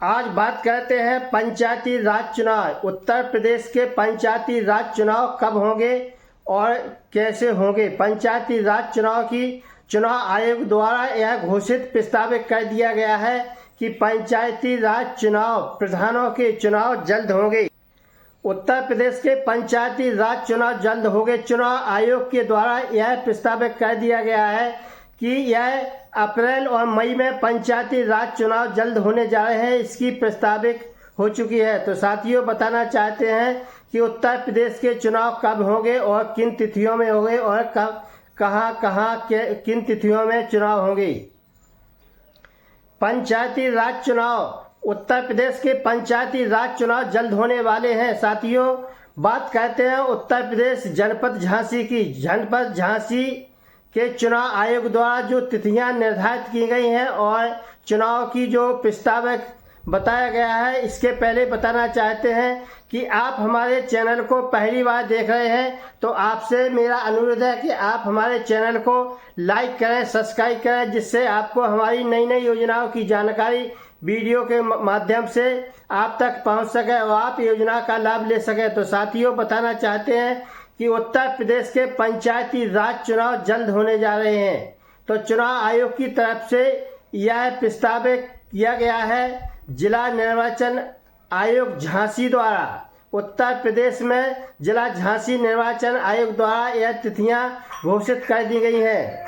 आज बात करते हैं पंचायती राज चुनाव। उत्तर प्रदेश के पंचायती राज चुनाव कब होंगे और कैसे होंगे। पंचायती राज चुनाव की चुनाव आयोग द्वारा यह घोषित प्रस्तावित कर दिया गया है कि पंचायती राज चुनाव प्रधानों के चुनाव जल्द होंगे। उत्तर प्रदेश के पंचायती राज चुनाव जल्द होंगे। चुनाव आयोग के द्वारा यह प्रस्तावित कर दिया गया है कि यह अप्रैल और मई में पंचायती राज चुनाव जल्द होने जा रहे हैं। इसकी प्रस्तावित हो चुकी है। तो साथियों, बताना चाहते हैं कि उत्तर प्रदेश के चुनाव कब होंगे और किन तिथियों में होंगे और कब कहां किन तिथियों में चुनाव होंगे। पंचायती राज चुनाव। उत्तर प्रदेश के पंचायती राज चुनाव जल्द होने वाले हैं। साथियों, बात करते हैं उत्तर प्रदेश जनपद झांसी की। जनपद झांसी के चुनाव आयोग द्वारा जो तिथियां निर्धारित की गई हैं और चुनाव की जो प्रस्तावित बताया गया है, इसके पहले बताना चाहते हैं कि आप हमारे चैनल को पहली बार देख रहे हैं तो आपसे मेरा अनुरोध है कि आप हमारे चैनल को लाइक करें, सब्सक्राइब करें, जिससे आपको हमारी नई नई योजनाओं की जानकारी वीडियो के माध्यम से आप तक पहुंच सके और आप योजना का लाभ ले सके। तो साथियों, बताना चाहते हैं कि उत्तर प्रदेश के पंचायती राज चुनाव जल्द होने जा रहे हैं। तो चुनाव आयोग की तरफ से यह प्रस्तावित किया गया है जिला निर्वाचन आयोग झांसी द्वारा। उत्तर प्रदेश में जिला झांसी निर्वाचन आयोग द्वारा यह तिथियां घोषित कर दी गई हैं।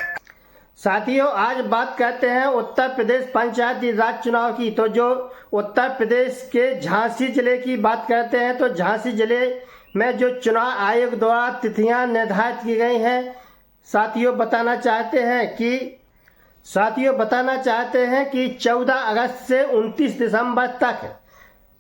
साथियों, आज बात करते हैं उत्तर प्रदेश पंचायती राज चुनाव की। तो जो उत्तर प्रदेश के झांसी जिले की बात करते हैं तो झांसी जिले में जो चुनाव आयोग द्वारा तिथियां निर्धारित की गई हैं, साथियों बताना चाहते हैं कि 14 अगस्त से 29 दिसंबर तक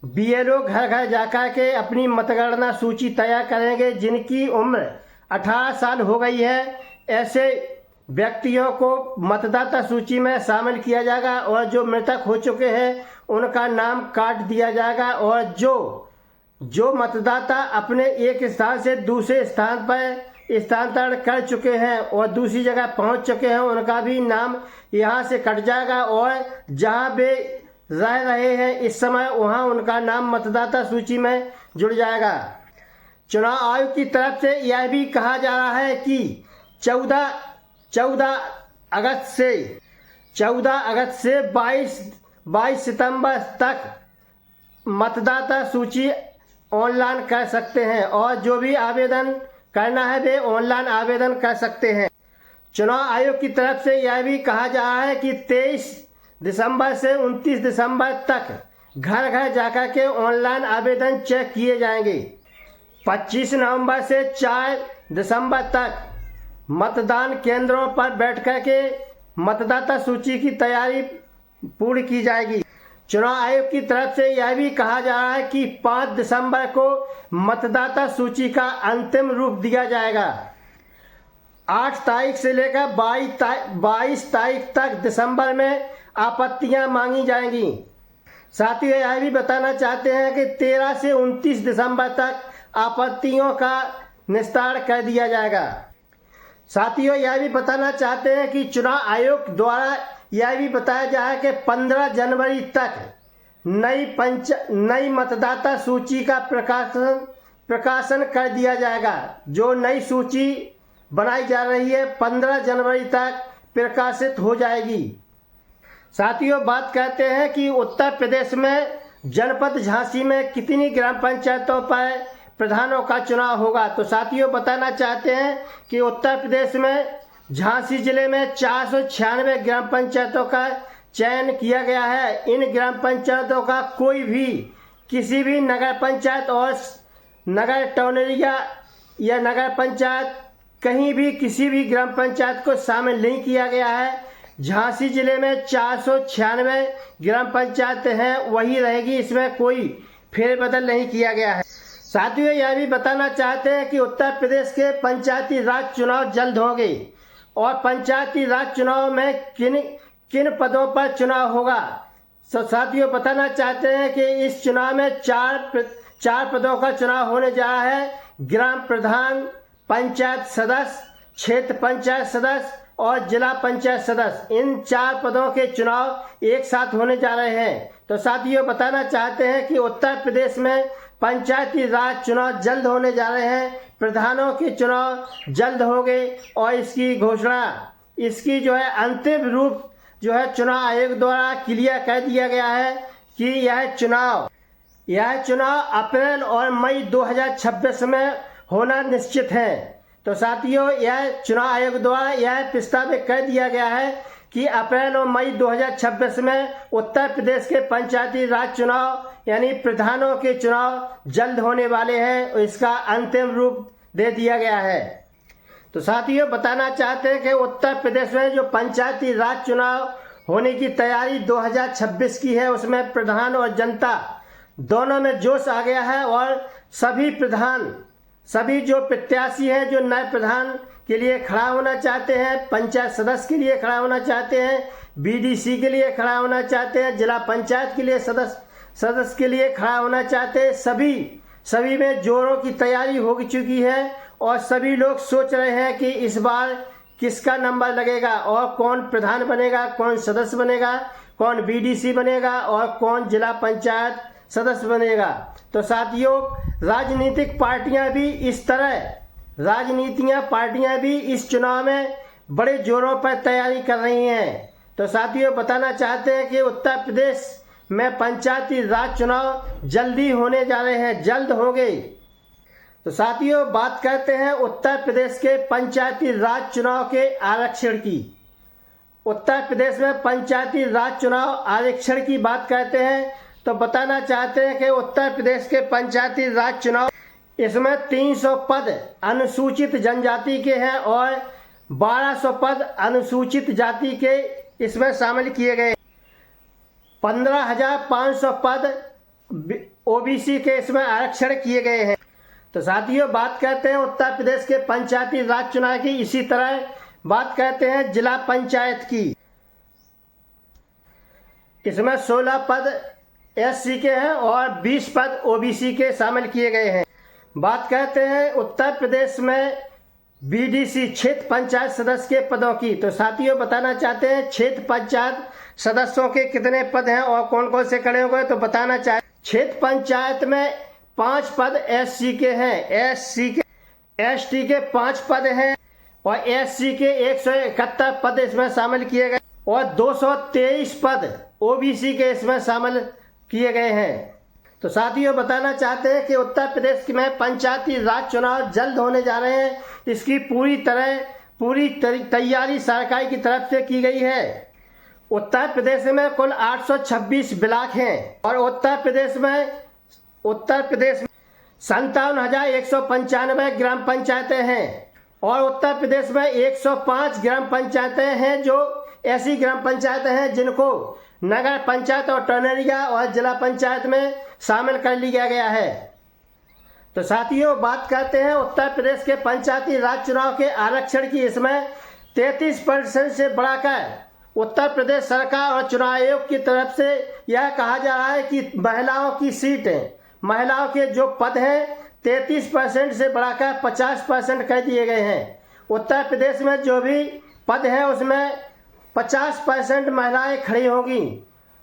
बीएलओ घर घर जाकर के अपनी मतगणना सूची तैयार करेंगे। जिनकी उम्र 18 साल हो गई है, ऐसे व्यक्तियों को मतदाता सूची में शामिल किया जाएगा और जो मृतक हो चुके हैं उनका नाम काट दिया जाएगा और जो मतदाता अपने एक स्थान से दूसरे स्थान पर स्थानांतरण कर चुके हैं और दूसरी जगह पहुंच चुके हैं, उनका भी नाम यहां से कट जाएगा और जहां वे रह रहे हैं इस समय वहां उनका नाम मतदाता सूची में जुड़ जाएगा। चुनाव आयोग की तरफ से यह भी कहा जा रहा है कि 14 अगस्त से 22 सितंबर तक मतदाता सूची ऑनलाइन कर सकते हैं और जो भी आवेदन करना है वे ऑनलाइन आवेदन कर सकते हैं। चुनाव आयोग की तरफ से यह भी कहा जा रहा है कि 23 दिसंबर से 29 दिसंबर तक घर घर जाकर के ऑनलाइन आवेदन चेक किए जाएंगे। 25 नवंबर से 4 दिसंबर तक मतदान केंद्रों पर बैठकर के मतदाता सूची की तैयारी पूरी की जाएगी। चुनाव आयोग की तरफ से यह भी कहा जा रहा है कि 5 दिसंबर को मतदाता सूची का अंतिम रूप दिया जाएगा। 8 तारीख से लेकर 22 तारीख तक दिसंबर में आपत्तियां मांगी जाएंगी। साथियों, यह भी बताना चाहते हैं कि 13 से 29 दिसंबर तक आपत्तियों का निस्तारण कर दिया जाएगा। साथियों, यह भी बताना चाहते हैं कि चुनाव आयोग द्वारा यह भी बताया जा है कि 15 जनवरी तक नई मतदाता सूची का प्रकाशन कर दिया जाएगा। जो नई सूची बनाई जा रही है 15 जनवरी तक प्रकाशित हो जाएगी। साथियों, बात करते हैं कि उत्तर प्रदेश में जनपद झांसी में कितनी ग्राम पंचायतों पर प्रधानों का चुनाव होगा। तो साथियों, बताना चाहते हैं कि उत्तर प्रदेश में झांसी जिले में 496 ग्राम पंचायतों का चयन किया गया है। इन ग्राम पंचायतों का कोई भी किसी भी नगर पंचायत और नगर टौनरिया या नगर पंचायत कहीं भी किसी भी ग्राम पंचायत को शामिल नहीं किया गया है। झांसी जिले में 496 ग्राम पंचायत हैं, वही रहेगी, इसमें कोई फेरबदल नहीं किया गया है। साथियों, यह भी बताना चाहते हैं कि उत्तर प्रदेश के पंचायती राज चुनाव जल्द होंगे और पंचायती राज चुनाव में किन पदों पर चुनाव होगा। साथियों, बताना चाहते हैं कि इस चुनाव में चार पदों का चुनाव होने जा रहा है। ग्राम प्रधान, पंचायत सदस्य, क्षेत्र पंचायत सदस्य और जिला पंचायत सदस्य, इन 4 पदों के चुनाव एक साथ होने जा रहे हैं। तो साथियों बताना चाहते हैं कि उत्तर प्रदेश में पंचायती राज चुनाव जल्द होने जा रहे हैं, प्रधानों के चुनाव जल्द हो गए और इसकी घोषणा, इसकी जो है अंतिम रूप जो है चुनाव आयोग द्वारा क्लियर कर दिया गया है कि यह चुनाव अप्रैल और मई 2026 में होना निश्चित है। तो साथियों यह चुनाव आयोग द्वारा यह प्रस्तावित कर दिया गया है कि अप्रैल और मई 2026 में उत्तर प्रदेश के पंचायती राज चुनाव यानी प्रधानों के चुनाव जल्द होने वाले हैं और इसका अंतिम रूप दे दिया गया है। तो साथियों बताना चाहते हैं कि उत्तर प्रदेश में जो पंचायती राज चुनाव होने की तैयारी 2026 की है, उसमें प्रधान और जनता दोनों में जोश आ गया है और सभी जो प्रत्याशी हैं जो नए प्रधान के लिए खड़ा होना चाहते हैं, पंचायत सदस्य के लिए खड़ा होना चाहते हैं, बीडीसी के लिए खड़ा होना चाहते हैं, जिला पंचायत के लिए सदस्य के लिए खड़ा होना चाहते हैं, सभी में जोरों की तैयारी हो चुकी है और सभी लोग सोच रहे हैं कि इस बार किसका नंबर लगेगा और कौन प्रधान बनेगा, कौन सदस्य बनेगा, कौन बीडीसी बनेगा और कौन जिला पंचायत सदस्य बनेगा। तो साथियों राजनीतिक पार्टियां भी इस चुनाव में बड़े जोरों पर तैयारी कर रही हैं। तो साथियों बताना चाहते हैं कि उत्तर प्रदेश में पंचायती राज चुनाव जल्दी होने जा रहे हैं, जल्द हो गए। तो साथियों बात करते हैं उत्तर प्रदेश के पंचायती राज चुनाव के आरक्षण की। उत्तर प्रदेश में पंचायती राज चुनाव आरक्षण की बात करते हैं तो बताना चाहते हैं कि उत्तर प्रदेश के पंचायती राज चुनाव, इसमें 300 पद अनुसूचित जनजाति के हैं और 1200 पद अनुसूचित जाति के इसमें शामिल किए गए। 15,500 पद ओबीसी के इसमें आरक्षण किए गए हैं। तो साथियों बात करते हैं उत्तर प्रदेश के पंचायती राज चुनाव की। इसी तरह बात करते हैं जिला पंचायत की। इसमें 16 पद एससी के हैं और 20 पद ओबीसी के शामिल किए गए हैं। बात करते हैं उत्तर प्रदेश में बीडीसी क्षेत्र पंचायत सदस्य के पदों की। तो साथियों बताना चाहते हैं क्षेत्र पंचायत सदस्यों के कितने पद हैं और कौन कौन से खड़े हो गए। तो बताना चाहते क्षेत्र पंचायत में 5 पद एससी के हैं, एसटी के 5 पद हैं और एससी के 171 पद इसमें शामिल किए गए और 223 पद ओबीसी के इसमें शामिल किए गए हैं। तो साथियों बताना चाहते हैं कि उत्तर प्रदेश में पंचायती राज चुनाव जल्द होने जा रहे हैं। इसकी पूरी तैयारी सरकार की तरफ से की गई है। उत्तर प्रदेश में कुल 826 ब्लॉक हैं और उत्तर प्रदेश में 57,195 ग्राम पंचायतें हैं और उत्तर प्रदेश में 105 ग्राम पंचायतें हैं जो ऐसी ग्राम पंचायतें हैं जिनको नगर पंचायत और टर्नरिया और जिला पंचायत में शामिल कर लिया गया है। तो साथियों बात करते हैं उत्तर प्रदेश के पंचायती राज चुनाव के आरक्षण की। इसमें 33% से बढ़ाकर उत्तर प्रदेश सरकार और चुनाव आयोग की तरफ से यह कहा जा रहा है कि महिलाओं की सीट, महिलाओं के जो पद हैं 33% से बढ़ाकर 50% कर दिए गए हैं। उत्तर प्रदेश में जो भी पद है उसमें 50% महिलाएं खड़ी होंगी।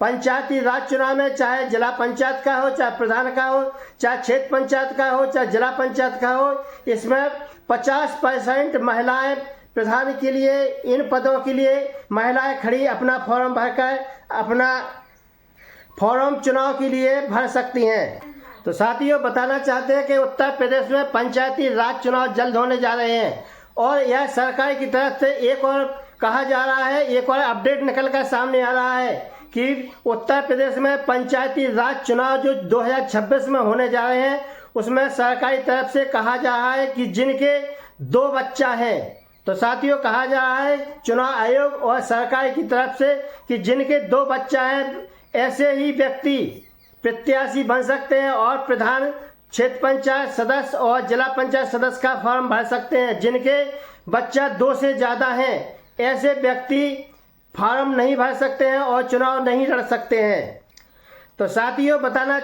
पंचायती राज चुनाव में चाहे जिला पंचायत का हो, चाहे प्रधान का हो, चाहे क्षेत्र पंचायत का हो, चाहे जिला पंचायत का हो, इसमें 50% महिलाएं प्रधान के लिए, इन पदों के लिए महिलाएं खड़ी अपना फॉर्म भरकर अपना फॉर्म चुनाव के लिए भर सकती हैं। तो साथियों बताना चाहते हैं कि उत्तर प्रदेश में पंचायती राज चुनाव जल्द होने जा रहे हैं और यह सरकार की तरफ से एक और कहा जा रहा है, एक और अपडेट निकल कर सामने आ रहा है कि उत्तर प्रदेश में पंचायती राज चुनाव जो 2026 में होने जा रहे हैं उसमें सरकारी तरफ से कहा जा रहा है कि जिनके 2 बच्चा हैं। तो साथियों कहा जा रहा है चुनाव आयोग और सरकार की तरफ से कि जिनके 2 बच्चा हैं ऐसे ही व्यक्ति प्रत्याशी बन सकते हैं और प्रधान, क्षेत्र पंचायत सदस्य और जिला पंचायत सदस्य का फॉर्म भर सकते हैं। जिनके बच्चा 2 से ज़्यादा हैं ऐसे व्यक्ति फॉर्म नहीं भर सकते हैं और चुनाव नहीं लड़ सकते हैं। तो साथियों बताना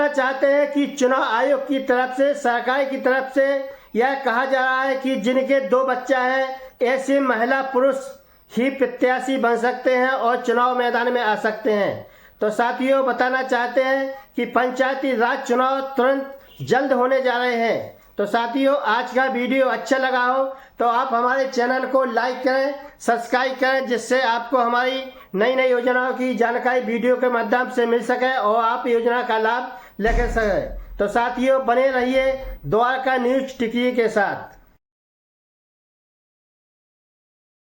चाहते हैं कि चुनाव आयोग की तरफ से, सरकार की तरफ से यह कहा जा रहा है कि जिनके 2 बच्चा हैं ऐसे महिला पुरुष ही प्रत्याशी बन सकते हैं और चुनाव मैदान में आ सकते हैं। तो साथियों, बताना चाहते हैं कि पंचायती राज चुनाव तुरंत जल्द होने जा रहे हैं। तो साथियों, आज का वीडियो अच्छा लगा हो तो आप हमारे चैनल को लाइक करें, सब्सक्राइब करें, जिससे आपको हमारी नई नई योजनाओं की जानकारी वीडियो के माध्यम से मिल सके और आप योजना का लाभ लेकर सकें। तो साथियों, बने रहिए द्वारका न्यूज टिकरी के साथ।